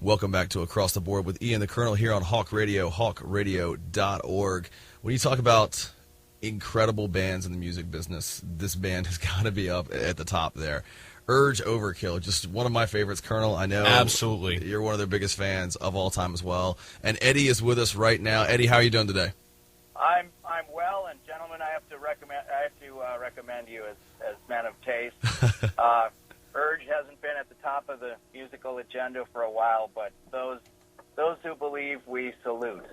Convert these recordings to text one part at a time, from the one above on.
Welcome back to Across the Board with Ian the Colonel here on Hawk Radio, hawkradio.org. When you talk about incredible bands in the music business, this band has got to be up at the top there. Urge Overkill, just one of my favorites, Colonel. I know Absolutely. You're one of their biggest fans of all time as well. And Eddie is with us right now. Eddie, how are you doing today? I'm well, and gentlemen, I have to recommend you as men of taste. Urge hasn't been at the top of the musical agenda for a while, but those who believe, we salute.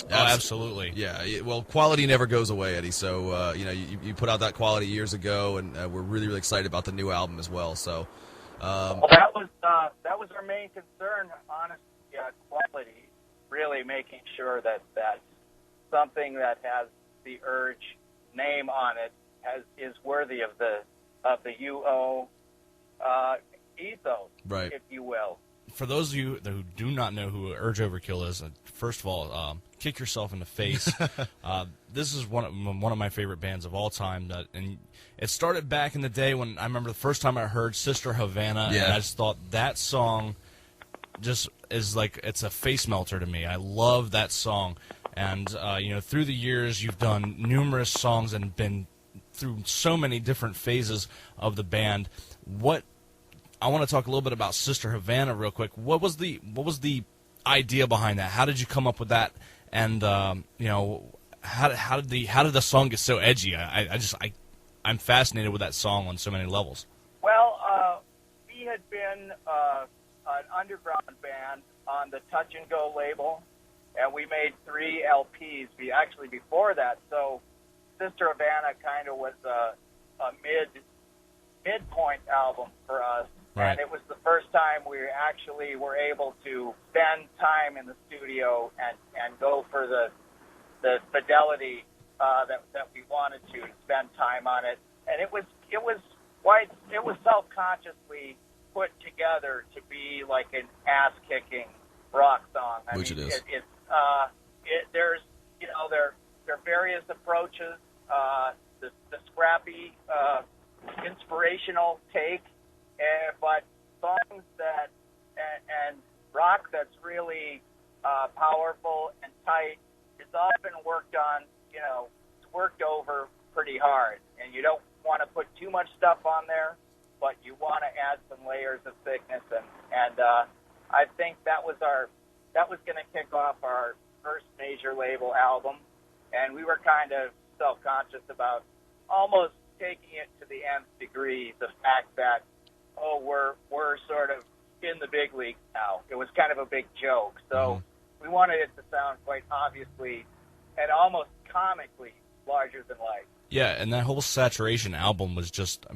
Oh, absolutely. Yeah, well, quality never goes away, Eddie. So, you put out that quality years ago, and we're really, really excited about the new album as well. So, well, that was our main concern, honestly, quality. Really making sure that something that has the Urge name on it is worthy of the UO ethos, right, if you will. For those of you who do not know who Urge Overkill is, first of all, kick yourself in the face. This is one of my favorite bands of all time. And it started back in the day when I remember the first time I heard Sister Havana, yeah. And I just thought that song just is like, it's a face melter to me. I love that song. And, through the years, you've done numerous songs and been through so many different phases of the band. I want to talk a little bit about Sister Havana real quick. What was the idea behind that? How did you come up with that? And how did the song get so edgy? I'm fascinated with that song on so many levels. Well, we had been an underground band on the Touch and Go label, and we made 3 LPs. Actually before that, so Sister Havana kind of was a midpoint album for us. Right. And it was the first time we actually were able to spend time in the studio and go for the fidelity that we wanted to spend time on it. And it was self-consciously put together to be like an ass-kicking rock song. Which it is. There are various approaches. The scrappy, inspirational take. But songs and rock that's really powerful and tight is often worked on, it's worked over pretty hard. And you don't want to put too much stuff on there, but you want to add some layers of thickness. And I think that was going to kick off our first major label album. And we were kind of self-conscious about almost taking it to the nth degree, the fact that, we're sort of in the big leagues now. It was kind of a big joke. So we wanted it to sound quite obviously and almost comically larger than life. Yeah, and that whole Saturation album was just,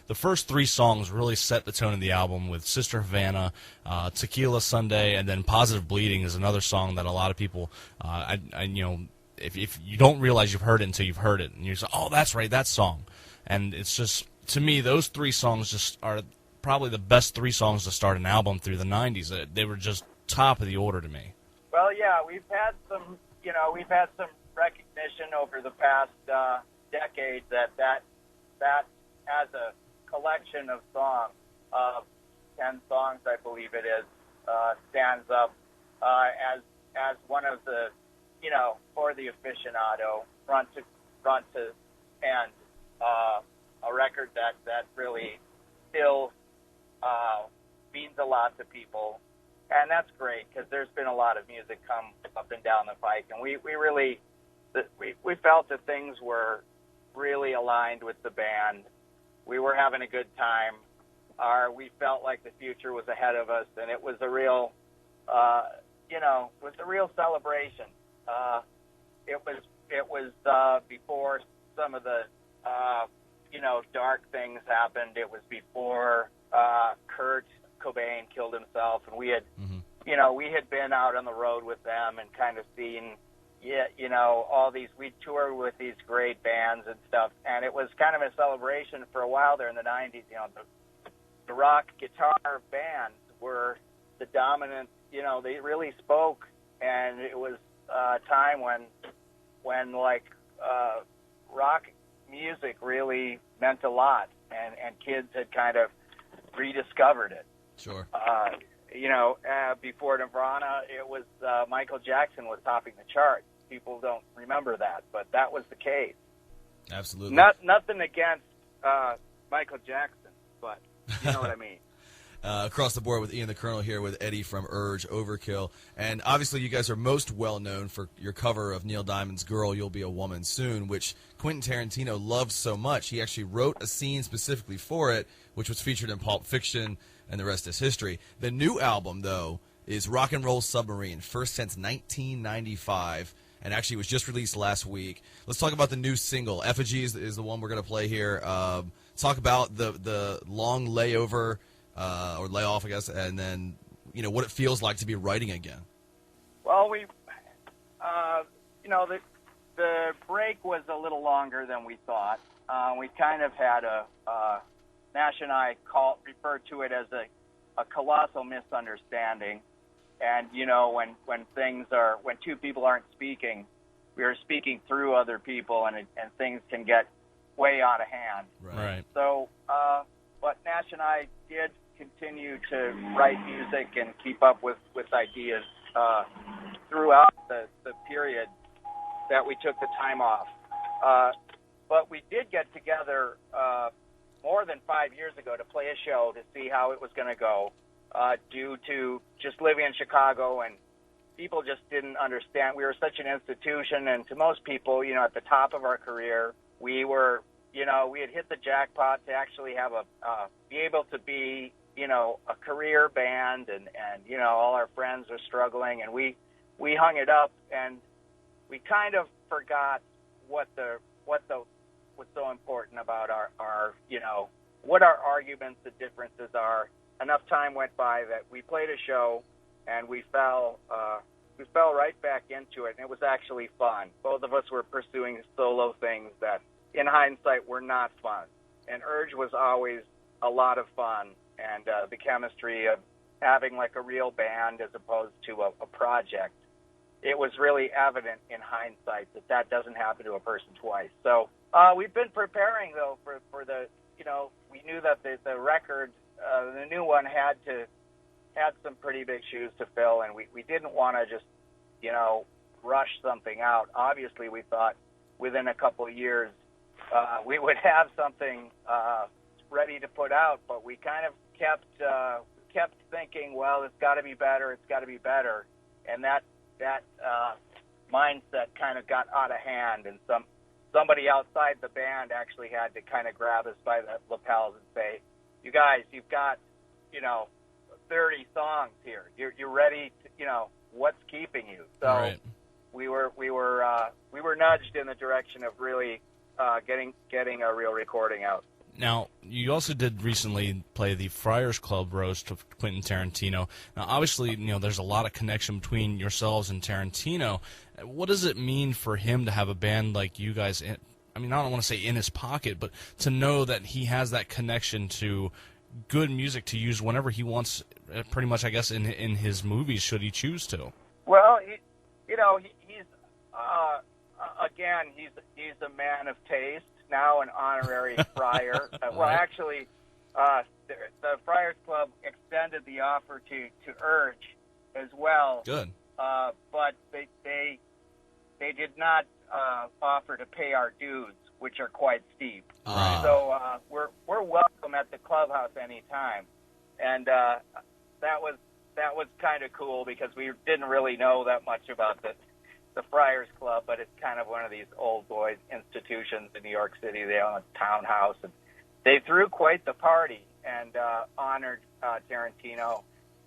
the first 3 songs really set the tone of the album with Sister Havana, Tequila Sunday, and then Positive Bleeding is another song that a lot of people, if you don't realize you've heard it until you've heard it, and you say, oh, that's right, that song. And it's just, to me, those 3 songs just are probably the best 3 songs to start an album through the 90s. They were just top of the order to me. Well, yeah, we've had some recognition over the past decade that as a collection of songs, 10 songs, I believe it is, stands up as one of the, for the aficionado, front to end, a record that really still means a lot to people, and that's great because there's been a lot of music come up and down the pike, and we felt that things were really aligned with the band. We were having a good time. We felt like the future was ahead of us, and it was a real, celebration. It was before some of the dark things happened. It was before Kurt Cobain killed himself, and we had, we had been out on the road with them and kind of seen, all these. We toured with these great bands and stuff, and it was kind of a celebration for a while there in the '90s. The rock guitar bands were the dominant. They really spoke, and it was a time when rock music really meant a lot, and kids had kind of rediscovered it. Sure. before Nirvana, it was Michael Jackson was topping the charts. People don't remember that, but that was the case. Absolutely. Nothing against Michael Jackson, but you know what I mean. Across the board with Ian the Colonel here with Eddie from Urge Overkill. And obviously you guys are most well known for your cover of Neil Diamond's Girl, You'll Be a Woman Soon, which Quentin Tarantino loved so much. He actually wrote a scene specifically for it, which was featured in Pulp Fiction, and the rest is history. The new album, though, is Rock Roll Submarine, first since 1995, and actually was just released last week. Let's talk about the new single. Effigy is the one we're going to play here. Talk about the long layover, or layoff, I guess, and then what it feels like to be writing again. Well, the break was a little longer than we thought. We kind of had Nash and I referred to it as a colossal misunderstanding. And when two people aren't speaking, we are speaking through other people, and things can get way out of hand. Right. So, but Nash and I did continue to write music and keep up with ideas throughout the period that we took the time off. But we did get together more than 5 years ago to play a show to see how it was going to go, due to just living in Chicago, and people just didn't understand. We were such an institution, and to most people, at the top of our career, we were, we had hit the jackpot to actually have be able to be, a career band, and all our friends are struggling, and we hung it up, and we kind of forgot what's so important about our what our arguments, the differences are. Enough time went by that we played a show, and we fell right back into it, and it was actually fun. Both of us were pursuing solo things that, in hindsight, were not fun. And Urge was always a lot of fun, and the chemistry of having like a real band as opposed to a project. It was really evident in hindsight that doesn't happen to a person twice. So we've been preparing, though, for the, we knew that the record, the new one had some pretty big shoes to fill, and we didn't want to just, rush something out. Obviously, we thought within a couple of years we would have something ready to put out, but we kind of kept thinking, well, it's got to be better, and that mindset kind of got out of hand, and somebody outside the band actually had to kind of grab us by the lapels and say, you guys, you've got 30 songs here, you're ready to, what's keeping you? So right. we were nudged in the direction of really getting a real recording out. Now, you also did recently play the Friars Club roast of Quentin Tarantino. Now, obviously, there's a lot of connection between yourselves and Tarantino. What does it mean for him to have a band like you guys? I don't want to say in his pocket, but to know that he has that connection to good music to use whenever he wants, pretty much, I guess, in his movies, should he choose to? Well, he's again, he's a man of taste. Now an honorary friar. Well, actually, the Friars Club extended the offer to Urge as well. Good. But they did not offer to pay our dues, which are quite steep. So we're welcome at the clubhouse anytime, and that was kind of cool because we didn't really know that much about the Friars Club, but it's kind of one of these old boys institutions in New York City. They own a townhouse, and they threw quite the party and honored Tarantino.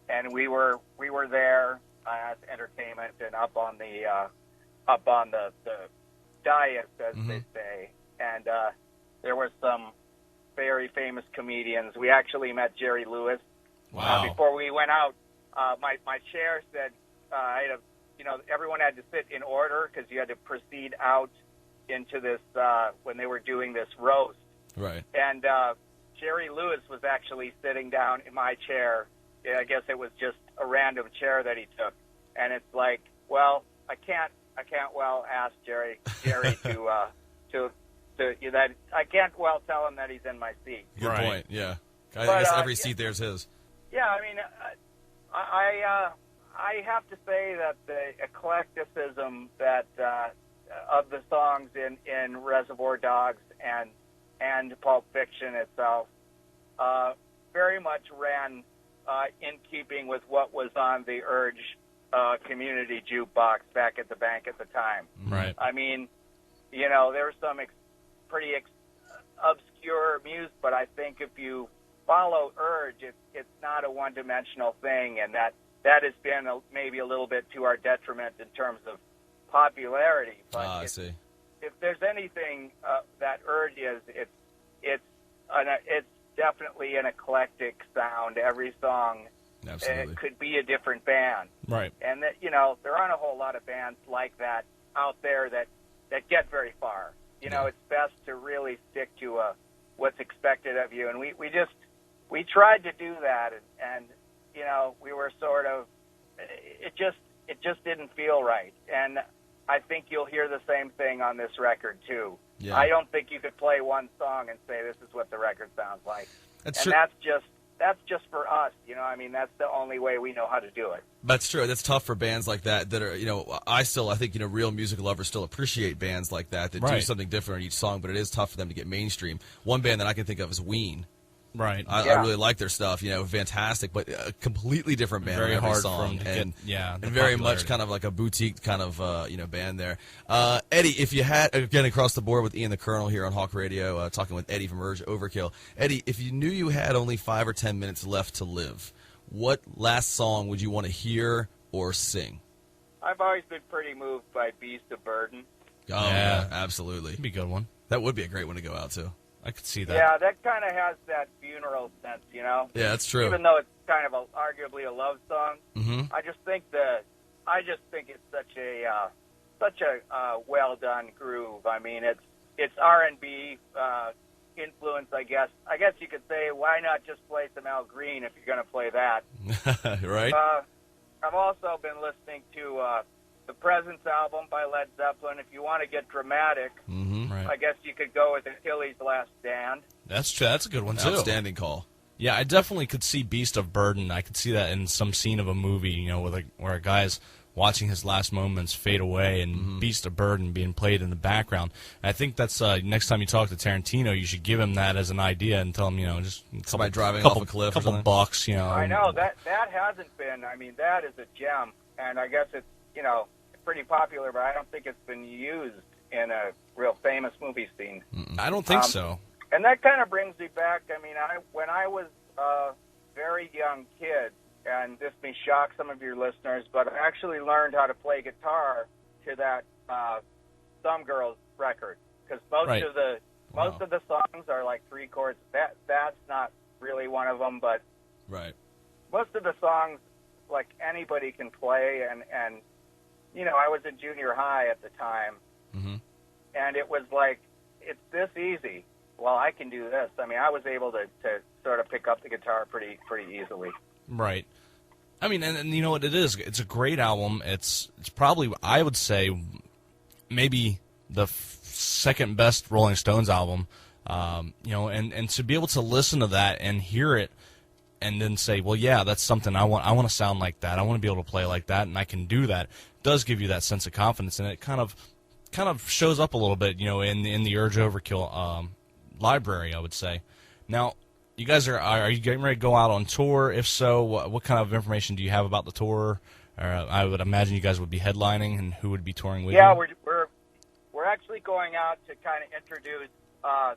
And we were there as entertainment and up on the dais, as they say. And there were some very famous comedians. We actually met Jerry Lewis. Wow. Before we went out. My chair said everyone had to sit in order because you had to proceed out into this when they were doing this roast. Right. And Jerry Lewis was actually sitting down in my chair. I guess it was just a random chair that he took. And it's like, well, I can't ask Jerry to that I can't tell him that he's in my seat. Good point. Yeah. I But, guess every seat there's his. Yeah, I have to say that the eclecticism that of the songs in Reservoir Dogs and Pulp Fiction itself very much ran in keeping with what was on the Urge community jukebox back at the bank at the time. Right. I mean, you know, there's some pretty obscure music, but I think if you follow Urge, it's not a one-dimensional thing, and that has been maybe a little bit to our detriment in terms of popularity. But I see. If there's anything that Urge is, it's definitely an eclectic sound. Every song could be a different band. Right. And that, you know, there aren't a whole lot of bands like that out there that get very far. You know, it's best to really stick to what's expected of you. And we tried to do that, and you know, we were sort of, it just didn't feel right. And I think you'll hear the same thing on this record too. Yeah. I don't think you could play one song and say this is what the record sounds like. That's and true. that's just for us, you know. I mean, that's the only way we know how to do it. That's true. That's tough for bands like that are, you know, I think, you know, real music lovers still appreciate bands like that do Right. something different on each song, but it is tough for them to get mainstream. One band that I can think of is Ween. Right. I really like their stuff, you know, fantastic, but a completely different band Very on every hard song, for 'em to get, and the very much popularity. kind of like a boutique kind of you know, band there. Eddie, if you had, again, across the board with Ian the Colonel here on Hawk Radio, talking with Eddie from Urge Overkill. Eddie, if you knew you had only 5 or 10 minutes left to live, what last song would you want to hear or sing? I've always been pretty moved by Beast of Burden. Oh yeah, absolutely. That'd be a good one. That would be a great one to go out to. I could see that. Yeah, that kind of has that funeral sense, you know. Yeah, that's true. Even though it's kind of arguably a love song, Mm-hmm. I just think it's such a well done groove. I mean, it's R&B influence, I guess. I guess you could say, why not just play some Al Green if you're going to play that? Right? I've also been listening to the Presence album by Led Zeppelin. If you want to get dramatic, Mm-hmm. Right. I guess you could go with Achilles' Last Stand. That's true. That's a good one too. Outstanding call. Yeah, I definitely could see Beast of Burden. I could see that in some scene of a movie, you know, where a guy's watching his last moments fade away and Beast of Burden being played in the background. And I think that's next time you talk to Tarantino, you should give him that as an idea and tell him, you know, just Somebody driving off a cliff or couple something? bucks, you know. I know that hasn't been. I mean, that is a gem, and I guess it's, you know, pretty popular, but I don't think it's been used in a real famous movie scene. I don't think so. And that kind of brings me back. I mean, when I was a very young kid, and this may shock some of your listeners, but I actually learned how to play guitar to that Some Girls record, because most of the songs are like 3 chords. That's not really one of them, but Right. most of the songs, like, anybody can play, and you know, I was in junior high at the time, and it was like, it's this easy. Well, I can do this. I mean, I was able to sort of pick up the guitar pretty easily. Right. I mean, and you know what it is? It's a great album. It's probably, I would say, maybe the second best Rolling Stones album. You know, and to be able to listen to that and hear it, and then say, well, yeah, that's something I want to sound like that. I want to be able to play like that, and I can do that. It does give you that sense of confidence, and it kind of shows up a little bit, you know, in the Urge Overkill library, I would say. Now, you guys are you getting ready to go out on tour? If so, what kind of information do you have about the tour? I would imagine you guys would be headlining, and who would be touring with you? Yeah, we're actually going out to kind of introduce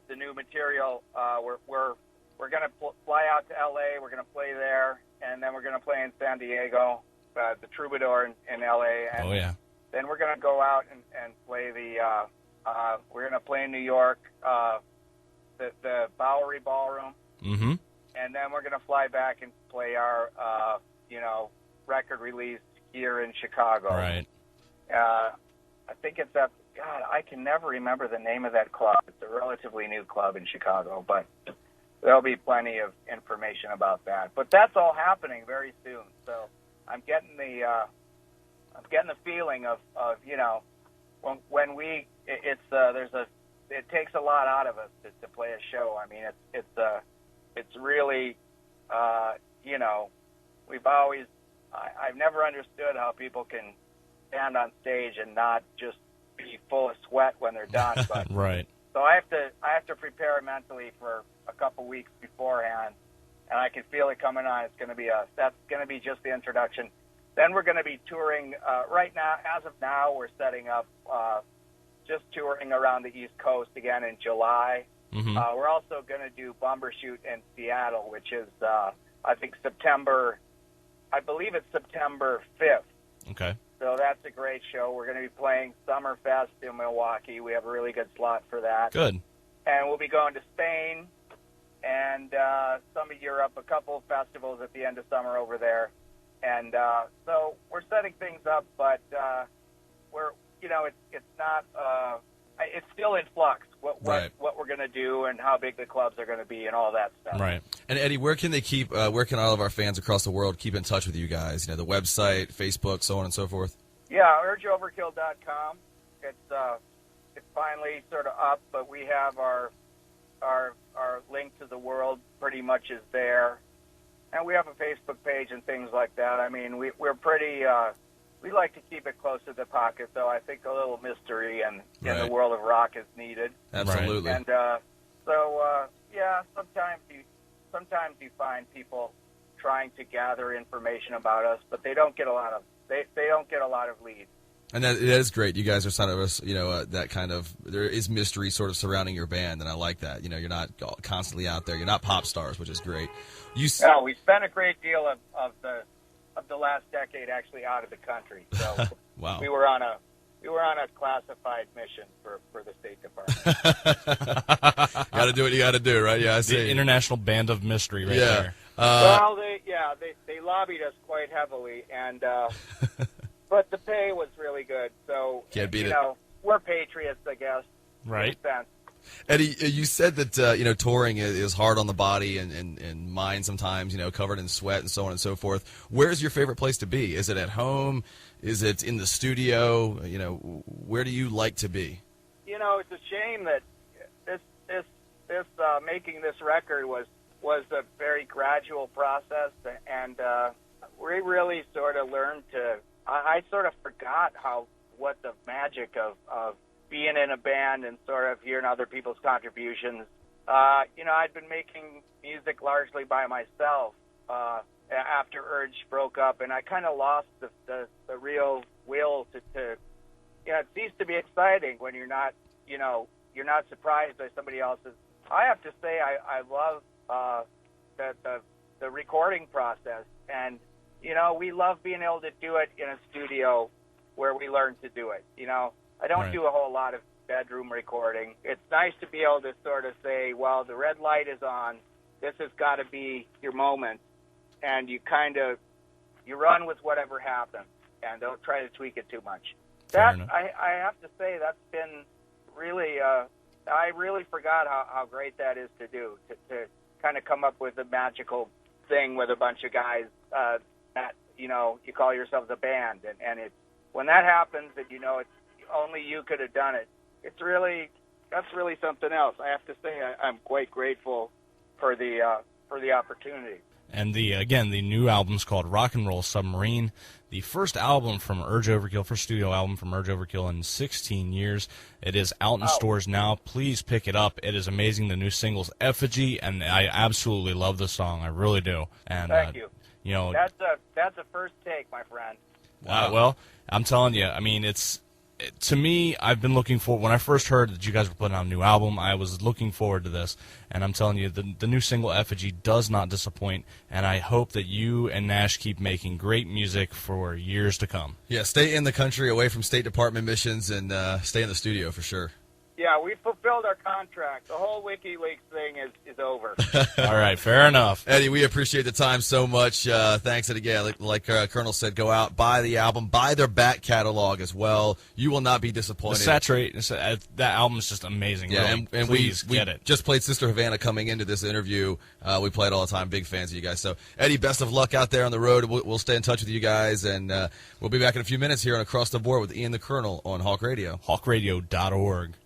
the new material. We're going to fly out to L.A., we're going to play there, and then we're going to play in San Diego, the Troubadour in L.A. And oh, yeah. then we're going to go out and play we're going to play in New York, the Bowery Ballroom. Mm-hmm. And then we're going to fly back and play our, record release here in Chicago. Right. I think it's at, God, I can never remember the name of that club. It's a relatively new club in Chicago, but there'll be plenty of information about that. But that's all happening very soon. So I'm getting the feeling of you know, when we it takes a lot out of us to play a show. I mean, it's really you know, we've always I've never understood how people can stand on stage and not just be full of sweat when they're done. But Right. so I have to prepare mentally for a couple weeks beforehand, and I can feel it coming on. That's going to be just the introduction. Then we're going to be touring. Right now, as of now, we're setting up just touring around the East Coast again in July. Mm-hmm. We're also going to do Bumbershoot in Seattle, which is I think I believe it's September 5th. Okay. So that's a great show. We're going to be playing Summerfest in Milwaukee. We have a really good slot for that. Good. And we'll be going to Spain and some of Europe, a couple of festivals at the end of summer over there. And so we're setting things up, but it's not. It's still in flux. What we're going to do and how big the clubs are going to be and all that stuff. Right. And Eddie, where can all of our fans across the world keep in touch with you guys? The website, Facebook, so on and so forth. Yeah, urgeoverkill.com. It's finally sort of up, but we have our link to the world pretty much is there, and we have a Facebook page and things like that. I mean, we're pretty. We like to keep it close to the pocket, though. I think a little mystery in the world of rock is needed. Absolutely. And sometimes you find people trying to gather information about us, but they don't get a lot of leads. And that is great. You guys are sort of that kind of, there is mystery sort of surrounding your band, and I like that. You're not constantly out there. You're not pop stars, which is great. We spent a great deal of the last decade actually out of the country. So wow. we were on a classified mission for the State Department. Got to do what you got to do, right? Yeah, I see. The International Band of Mystery, right there. Well, they lobbied us quite heavily, and but the pay was really good. So can't beat it. We're patriots, I guess. Right. Eddie, you said that touring is hard on the body and mind sometimes, covered in sweat and so on and so forth. Where's your favorite place to be? Is it at home? Is it in the studio? Where do you like to be? It's a shame that this making this record was a very gradual process, and we really sort of learned to. I sort of forgot what the magic of being in a band and sort of hearing other people's contributions. I'd been making music largely by myself after Urge broke up, and I kind of lost the real will to it ceased to be exciting when you're not surprised by somebody else's. I have to say I love the recording process, and we love being able to do it in a studio where we learn to do it. I don't do a whole lot of bedroom recording. It's nice to be able to sort of say, well, the red light is on. This has got to be your moment. And you run with whatever happens and don't try to tweak it too much. I have to say that's been really, I really forgot how great that is to do, to kind of come up with a magical thing with a bunch of guys that, you call yourselves a band. And it's, when that happens and it's, only you could have done it. That's really something else. I have to say I'm quite grateful for the opportunity. And the new album's called Rock Roll Submarine, the first album from Urge Overkill, first studio album from Urge Overkill in 16 years. It is out in stores now. Please pick it up. It is amazing. The new single's Effigy, and I absolutely love the song. I really do. And thank you. That's a first take, my friend. Wow. Well, I'm telling you, I mean, to me, I've been looking forward. When I first heard that you guys were putting out a new album, I was looking forward to this. And I'm telling you, the new single, Effigy, does not disappoint. And I hope that you and Nash keep making great music for years to come. Yeah, stay in the country, away from State Department missions, and stay in the studio for sure. Yeah, we fulfilled our contract. The whole WikiLeaks thing is over. All right, fair enough. Eddie, we appreciate the time so much. Thanks, and again, like Colonel said, go out, buy the album, buy their back catalog as well. You will not be disappointed. That album is just amazing. Yeah, really. and we get it. Just played Sister Havana coming into this interview. We play it all the time. Big fans of you guys. So, Eddie, best of luck out there on the road. We'll stay in touch with you guys, and we'll be back in a few minutes here on Across the Board with Ian the Colonel on Hawk Radio. HawkRadio.org.